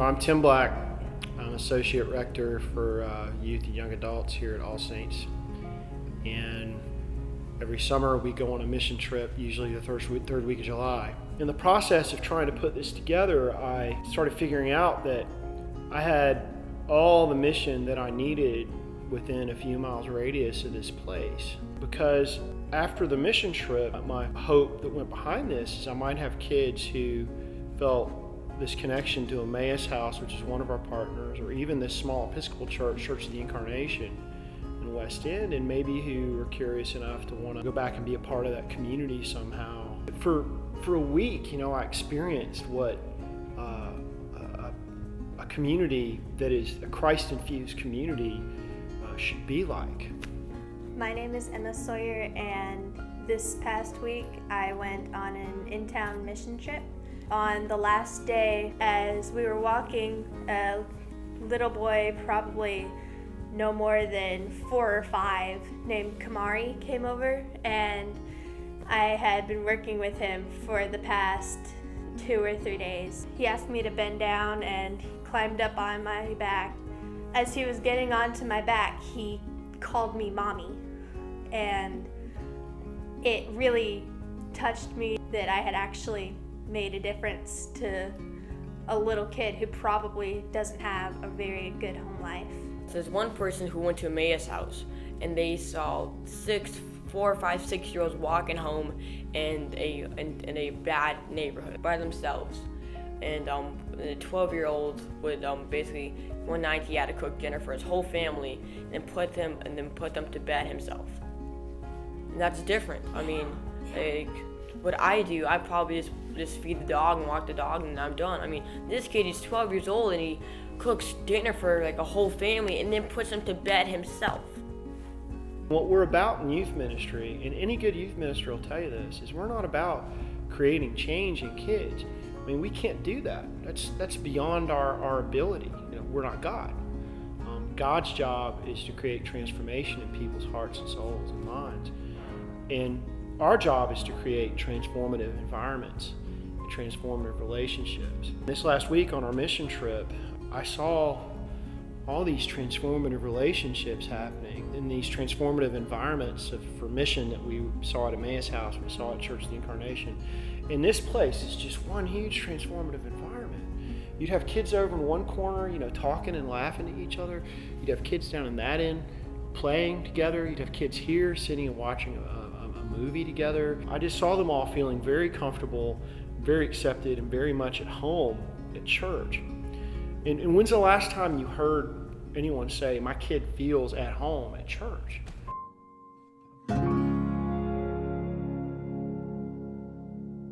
I'm Tim Black. I'm Associate Rector for Youth and Young Adults here at All Saints. And every summer we go on a mission trip, usually the third week of July. In the process of trying to put this together, I started figuring out that I had all the mission that I needed within a few miles radius of this place. Because after the mission trip, my hope that went behind this is I might have kids who felt this connection to Emmaus House, which is one of our partners, or even this small Episcopal church, Church of the Incarnation in West End, and maybe who are curious enough to want to go back and be a part of that community somehow. For a week, I experienced what a community that is a Christ-infused community should be like. My name is Emma Sawyer, and this past week I went on an in-town mission trip. On the last day, as we were walking, a little boy, probably no more than 4 or 5, named Kamari came over, and I had been working with him for the past 2 or 3 days. He asked me to bend down, and he climbed up on my back. As he was getting onto my back, he called me Mommy, and it really touched me that I had actually made a difference to a little kid who probably doesn't have a very good home life. So there's one person who went to Emmaus House, and they saw 4, 5, 6-year-olds walking home in a bad neighborhood by themselves. And the 12-year-old would basically one night he had to cook dinner for his whole family and put them to bed himself. And that's different. I mean, what I do, I probably just feed the dog and walk the dog and I'm done. I mean, this kid is 12 years old and he cooks dinner for like a whole family and then puts them to bed himself. What we're about in youth ministry, and any good youth minister will tell you this, is we're not about creating change in kids. I mean, we can't do that. That's beyond our ability. We're not God. God's job is to create transformation in people's hearts and souls and minds. And our job is to create transformative environments and transformative relationships. This last week on our mission trip, I saw all these transformative relationships happening in these transformative environments for mission that we saw at Emmaus House, we saw at Church of the Incarnation. And this place is just one huge transformative environment. You'd have kids over in one corner, talking and laughing to each other. You'd have kids down in that end playing together. You'd have kids here sitting and watching a movie together. I just saw them all feeling very comfortable, very accepted, and very much at home at church. And when's the last time you heard anyone say, my kid feels at home at church?